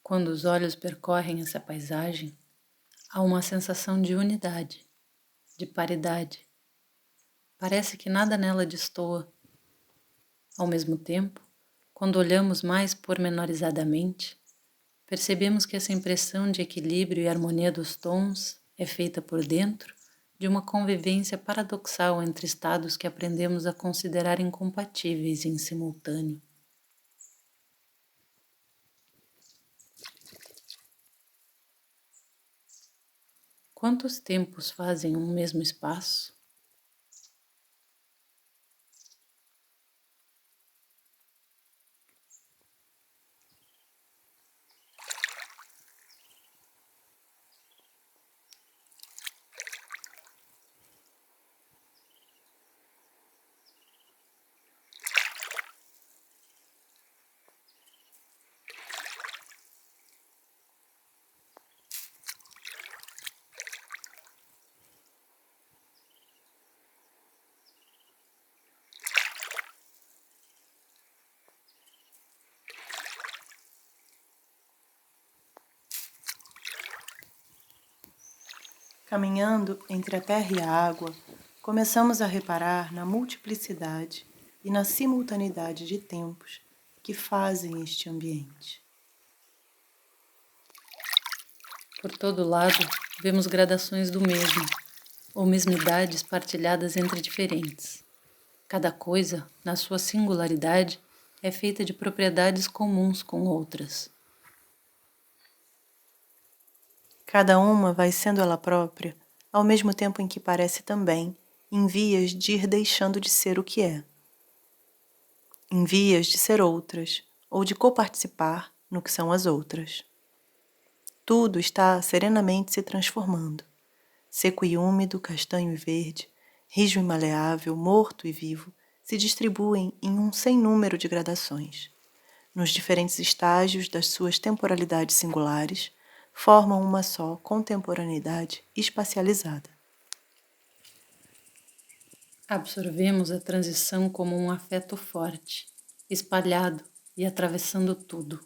Quando os olhos percorrem essa paisagem, há uma sensação de unidade, de paridade. Parece que nada nela destoa. Ao mesmo tempo, quando olhamos mais pormenorizadamente, percebemos que essa impressão de equilíbrio e harmonia dos tons é feita por dentro de uma convivência paradoxal entre estados que aprendemos a considerar incompatíveis em simultâneo. Quantos tempos fazem um mesmo espaço? Caminhando entre a terra e a água, começamos a reparar na multiplicidade e na simultaneidade de tempos que fazem este ambiente. Por todo lado, vemos gradações do mesmo, ou mesmidades partilhadas entre diferentes. Cada coisa, na sua singularidade, é feita de propriedades comuns com outras. Cada uma vai sendo ela própria, ao mesmo tempo em que parece também em vias de ir deixando de ser o que é. Em vias de ser outras, ou de coparticipar no que são as outras. Tudo está serenamente se transformando. Seco e úmido, castanho e verde, rijo e maleável, morto e vivo, se distribuem em um sem número de gradações. Nos diferentes estágios das suas temporalidades singulares, formam uma só contemporaneidade espacializada. Absorvemos a transição como um afeto forte, espalhado e atravessando tudo.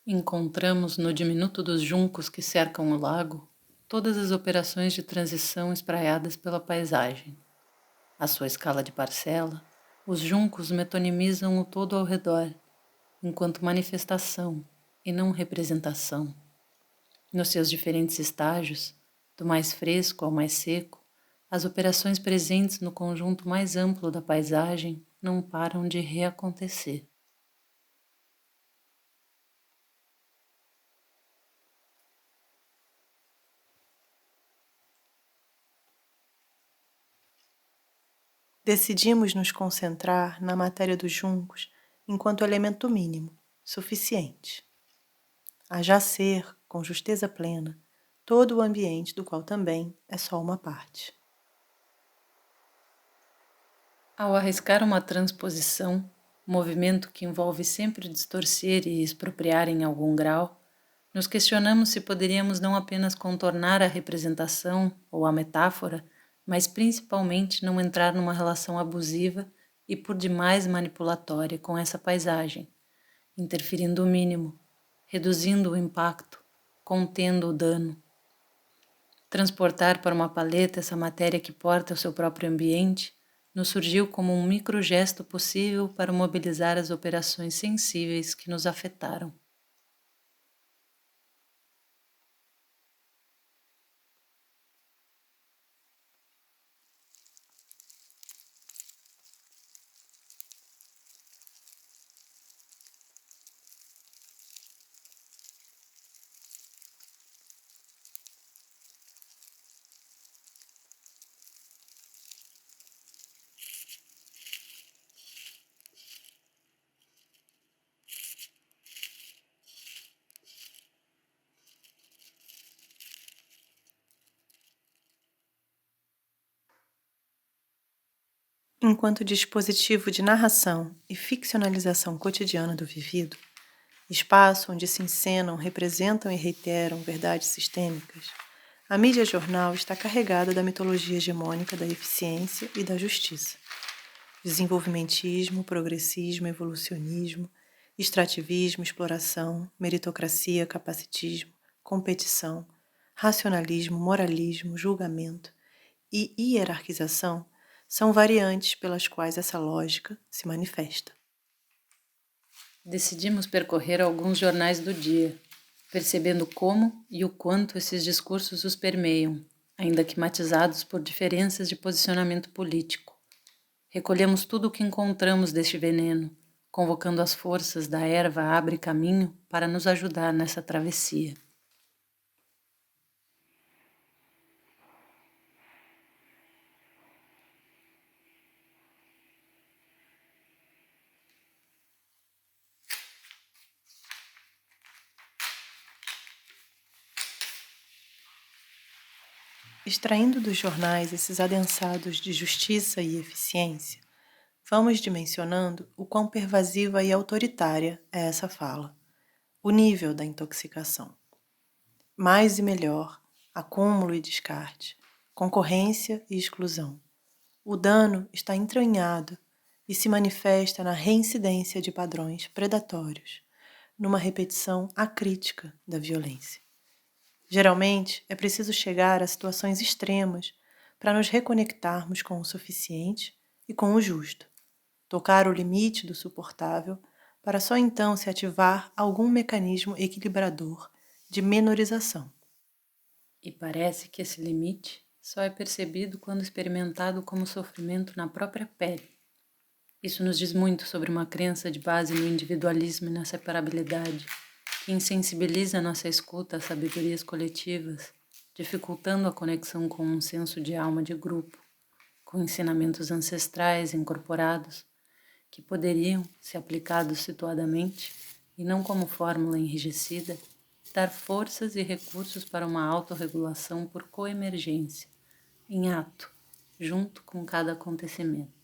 Encontramos no diminuto dos juncos que cercam o lago todas as operações de transição espraiadas pela paisagem. À sua escala de parcela, os juncos metonimizam o todo ao redor, enquanto manifestação e não representação. Nos seus diferentes estágios, do mais fresco ao mais seco, as operações presentes no conjunto mais amplo da paisagem não param de reacontecer. Decidimos nos concentrar na matéria dos juncos enquanto elemento mínimo, suficiente. A já ser, com justeza plena, todo o ambiente do qual também é só uma parte. Ao arriscar uma transposição, movimento que envolve sempre distorcer e expropriar em algum grau, nos questionamos se poderíamos não apenas contornar a representação ou a metáfora, mas principalmente não entrar numa relação abusiva e por demais manipulatória com essa paisagem, interferindo o mínimo, reduzindo o impacto, contendo o dano. Transportar para uma paleta essa matéria que porta o seu próprio ambiente nos surgiu como um microgesto possível para mobilizar as operações sensíveis que nos afetaram. Enquanto dispositivo de narração e ficcionalização cotidiana do vivido, espaço onde se encenam, representam e reiteram verdades sistêmicas, a mídia jornal está carregada da mitologia hegemônica da eficiência e da justiça. desenvolvimentismo, progressismo, evolucionismo, extrativismo, exploração, meritocracia, capacitismo, competição, racionalismo, moralismo, julgamento e hierarquização são variantes pelas quais essa lógica se manifesta. Decidimos percorrer alguns jornais do dia, percebendo como e o quanto esses discursos os permeiam, ainda que matizados por diferenças de posicionamento político. Recolhemos tudo o que encontramos deste veneno, convocando as forças da erva abre caminho para nos ajudar nessa travessia. Extraindo dos jornais esses adensados de justiça e eficiência, vamos dimensionando o quão pervasiva e autoritária é essa fala, o nível da intoxicação. Mais e melhor, acúmulo e descarte, concorrência e exclusão. O dano está entranhado e se manifesta na reincidência de padrões predatórios, numa repetição acrítica da violência. Geralmente, é preciso chegar a situações extremas para nos reconectarmos com o suficiente e com o justo, tocar o limite do suportável para só então se ativar algum mecanismo equilibrador de menorização. E parece que esse limite só é percebido quando experimentado como sofrimento na própria pele. Isso nos diz muito sobre uma crença de base no individualismo e na separabilidade, que insensibiliza nossa escuta às sabedorias coletivas, dificultando a conexão com um senso de alma de grupo, com ensinamentos ancestrais incorporados, que poderiam, se aplicados situadamente, e não como fórmula enrijecida, dar forças e recursos para uma autorregulação por coemergência, em ato, junto com cada acontecimento.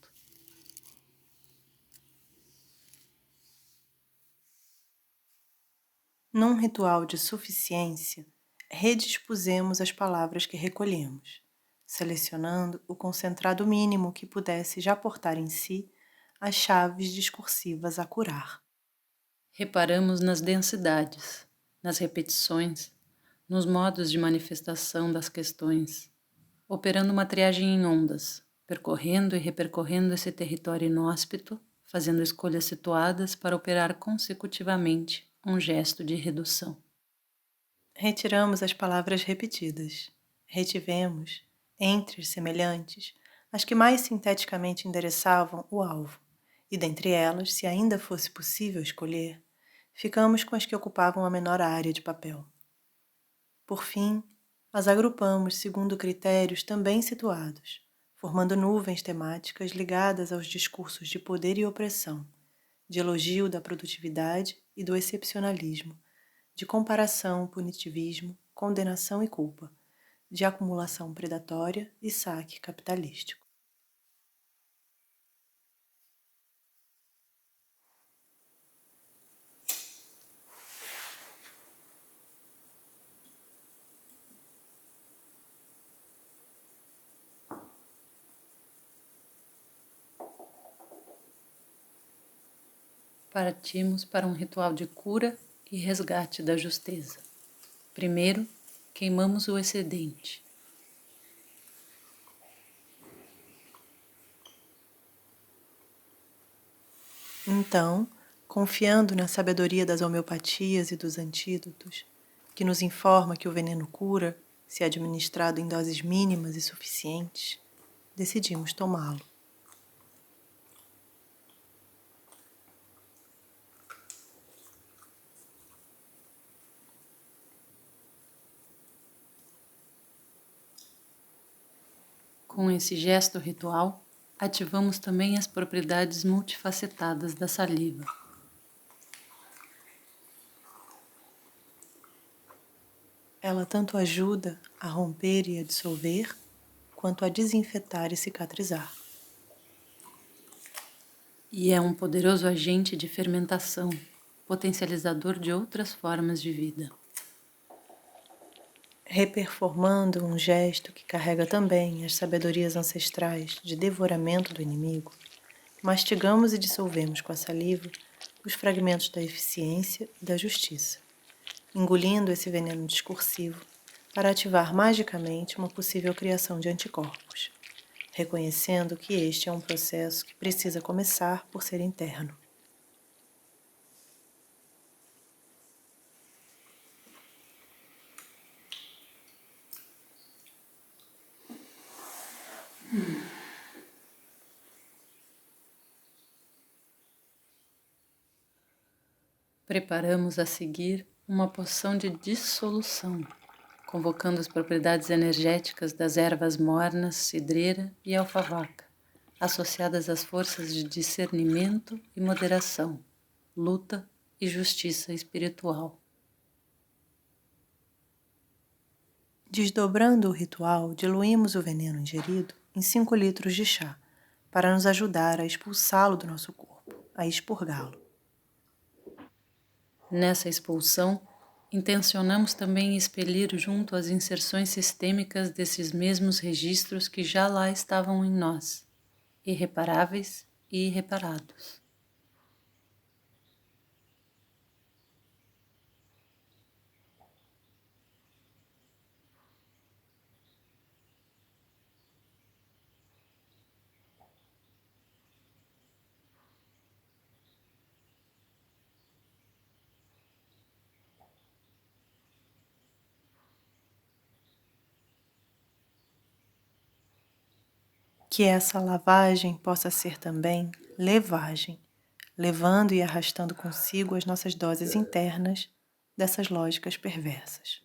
Num ritual de suficiência, redispusemos as palavras que recolhemos, selecionando o concentrado mínimo que pudesse já portar em si as chaves discursivas a curar. Reparamos nas densidades, nas repetições, nos modos de manifestação das questões, operando uma triagem em ondas, percorrendo e repercorrendo esse território inóspito, fazendo escolhas situadas para operar consecutivamente um gesto de redução. Retiramos as palavras repetidas. Retivemos, entre as semelhantes, as que mais sinteticamente endereçavam o alvo, e dentre elas, se ainda fosse possível escolher, ficamos com as que ocupavam a menor área de papel. Por fim, as agrupamos segundo critérios também situados, formando nuvens temáticas ligadas aos discursos de poder e opressão, de elogio da produtividade e do excepcionalismo, de comparação, punitivismo, condenação e culpa, de acumulação predatória e saque capitalístico. Partimos para um ritual de cura e resgate da justeza. Primeiro, queimamos o excedente. Então, confiando na sabedoria das homeopatias e dos antídotos, que nos informa que o veneno cura se administrado em doses mínimas e suficientes, decidimos tomá-lo. Com esse gesto ritual, ativamos também as propriedades multifacetadas da saliva. Ela tanto ajuda a romper e a dissolver, quanto a desinfetar e cicatrizar. E é um poderoso agente de fermentação, potencializador de outras formas de vida. Reperformando um gesto que carrega também as sabedorias ancestrais de devoramento do inimigo, mastigamos e dissolvemos com a saliva os fragmentos da eficiência e da justiça, engolindo esse veneno discursivo para ativar magicamente uma possível criação de anticorpos, reconhecendo que este é um processo que precisa começar por ser interno. Preparamos a seguir uma poção de dissolução, convocando as propriedades energéticas das ervas mornas, cidreira e alfavaca, associadas às forças de discernimento e moderação, luta e justiça espiritual. Desdobrando o ritual, diluímos o veneno ingerido em 5 litros de chá, para nos ajudar a expulsá-lo do nosso corpo, a expurgá-lo. Nessa expulsão, intencionamos também expelir junto as inserções sistêmicas desses mesmos registros que já lá estavam em nós, irreparáveis e irreparados. Que essa lavagem possa ser também levagem, levando e arrastando consigo as nossas doses internas dessas lógicas perversas.